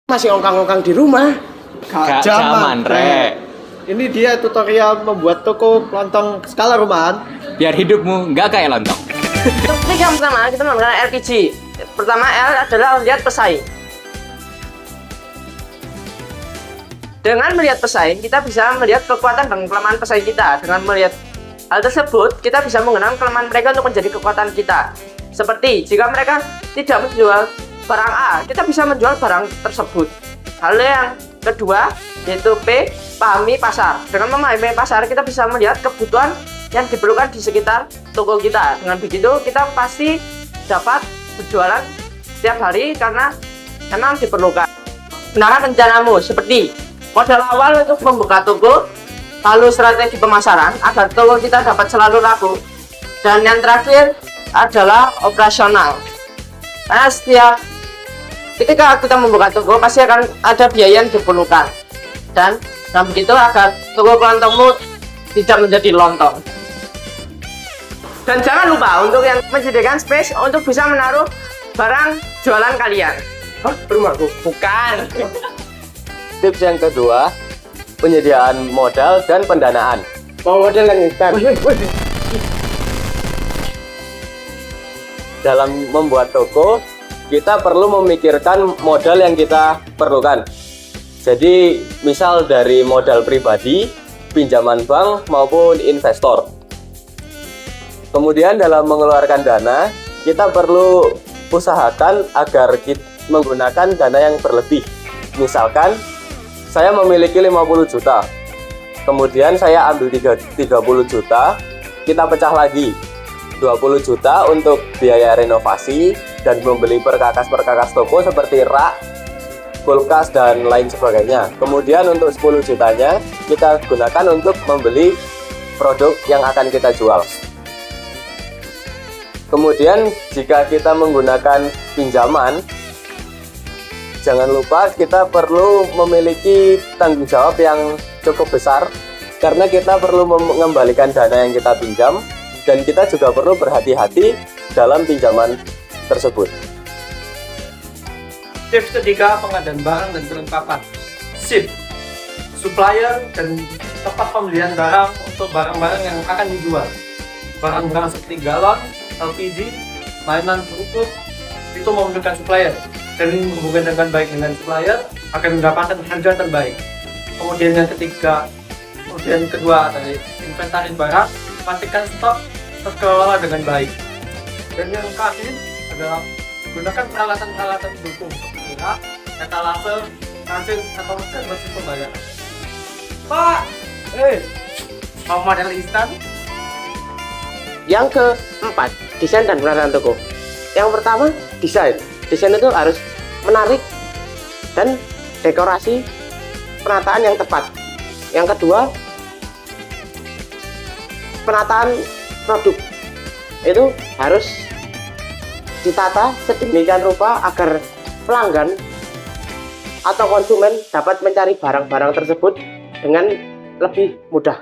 Masih ongkang-ongkang di rumah. Gak zaman, Rek. Ini dia tutorial membuat toko lontong skala rumahan. Biar hidupmu nggak kayak lontong. Teknik yang pertama kita menggunakan LPG. Pertama L adalah lihat pesaing. Dengan melihat pesaing, kita bisa melihat kekuatan dan kelemahan pesaing kita. Dengan melihat hal tersebut, kita bisa menggunakan kelemahan mereka untuk menjadi kekuatan kita. Seperti jika mereka tidak menjual barang A, kita bisa menjual barang tersebut. Hal yang kedua yaitu P, pahami pasar. Dengan memahami pasar, kita bisa melihat kebutuhan yang diperlukan di sekitar toko kita. Dengan begitu, kita pasti dapat berjualan setiap hari karena memang diperlukan. Gunakan rencanamu seperti modal awal untuk membuka toko, lalu strategi pemasaran agar toko kita dapat selalu laku, dan yang terakhir adalah operasional. Karena ketika kita membuka toko pasti akan ada biaya yang diperlukan, dan begitu agar toko kelontongmu tidak menjadi lontong. Dan jangan lupa untuk yang menyediakan space untuk bisa menaruh barang jualan kalian. Hah, rumahku? Bukan. Tips yang kedua, penyediaan modal dan pendanaan. Mau modal yang instan. Dalam membuat toko, kita perlu memikirkan modal yang kita perlukan. Jadi, misal dari modal pribadi, pinjaman bank maupun investor. Kemudian dalam mengeluarkan dana, kita perlu usahakan agar kita menggunakan dana yang berlebih. Misalkan, saya memiliki 50 juta, kemudian saya ambil 30 juta, kita pecah lagi. 20 juta untuk biaya renovasi dan membeli perkakas-perkakas toko seperti rak, kulkas, dan lain sebagainya. Kemudian untuk 10 jutanya, kita gunakan untuk membeli produk yang akan kita jual. Kemudian jika kita menggunakan pinjaman, jangan lupa kita perlu memiliki tanggung jawab yang cukup besar karena kita perlu mengembalikan dana yang kita pinjam dan kita juga perlu berhati-hati dalam pinjaman tersebut. Tips ketiga, pengadaan barang dan perlengkapan. SIP, supplier dan tempat pembelian barang untuk barang-barang yang akan dijual. Barang-barang seperti galon, LPG, mainan berukut, itu membutuhkan supplier. Dan ini menghubungkan dengan baik dengan supplier akan mendapatkan harga terbaik. Kemudian yang kedua adalah inventaris barang, pastikan stok terkelola dengan baik. Dan yang terakhir adalah gunakan peralatan-peralatan pendukung seperti rak, etalase, kasir, atau mesin pembayaran. Pak, mau model instan? Yang keempat, desain dan penataan toko. Yang pertama, desain. Desain itu harus menarik dan dekorasi penataan yang tepat. Yang kedua, penataan produk. Itu harus ditata sedemikian rupa agar pelanggan atau konsumen dapat mencari barang-barang tersebut dengan lebih mudah.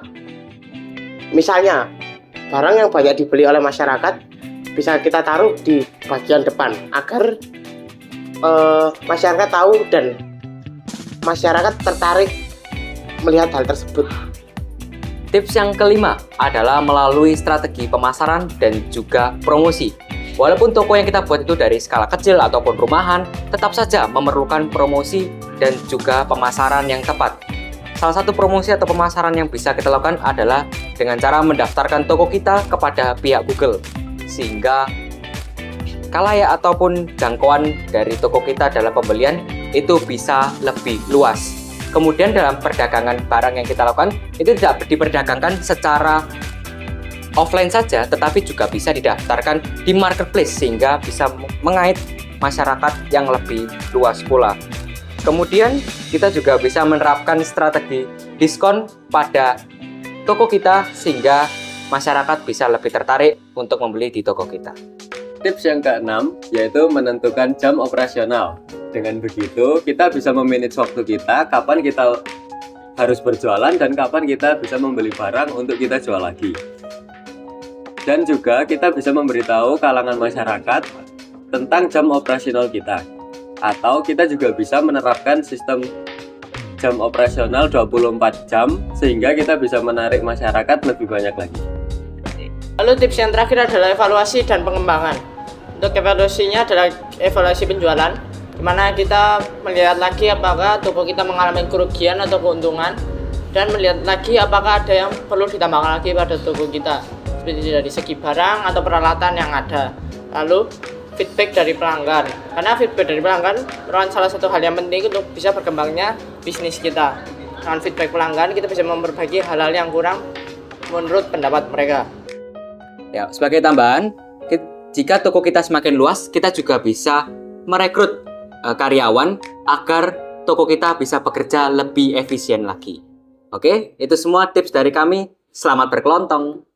Misalnya, barang yang banyak dibeli oleh masyarakat bisa kita taruh di bagian depan agar masyarakat tahu dan masyarakat tertarik melihat hal tersebut. Tips yang kelima adalah melalui strategi pemasaran dan juga promosi. Walaupun toko yang kita buat itu dari skala kecil ataupun rumahan, tetap saja memerlukan promosi dan juga pemasaran yang tepat. Salah satu promosi atau pemasaran yang bisa kita lakukan adalah dengan cara mendaftarkan toko kita kepada pihak Google, sehingga khalayak ataupun jangkauan dari toko kita dalam pembelian itu bisa lebih luas. Kemudian dalam perdagangan barang yang kita lakukan itu tidak diperdagangkan secara offline saja, tetapi juga bisa didaftarkan di marketplace sehingga bisa mengait masyarakat yang lebih luas pula. Kemudian kita juga bisa menerapkan strategi diskon pada toko kita sehingga masyarakat bisa lebih tertarik untuk membeli di toko kita. Tips yang keenam yaitu menentukan jam operasional. Dengan begitu kita bisa memanage waktu kita, kapan kita harus berjualan dan kapan kita bisa membeli barang untuk kita jual lagi. Dan juga kita bisa memberitahu kalangan masyarakat tentang jam operasional kita. Atau kita juga bisa menerapkan sistem jam operasional 24 jam sehingga kita bisa menarik masyarakat lebih banyak lagi. Lalu tips yang terakhir adalah evaluasi dan pengembangan. Untuk evaluasinya adalah evaluasi penjualan, di mana kita melihat lagi apakah toko kita mengalami kerugian atau keuntungan, dan melihat lagi apakah ada yang perlu ditambahkan lagi pada toko kita, seperti dari segi barang atau peralatan yang ada. Lalu feedback dari pelanggan, karena feedback dari pelanggan merupakan salah satu hal yang penting untuk bisa berkembangnya bisnis kita. Dengan feedback pelanggan kita bisa memperbaiki hal-hal yang kurang menurut pendapat mereka. Ya, sebagai tambahan, jika toko kita semakin luas, kita juga bisa merekrut karyawan agar toko kita bisa bekerja lebih efisien lagi. Oke, itu semua tips dari kami. Selamat berkelontong.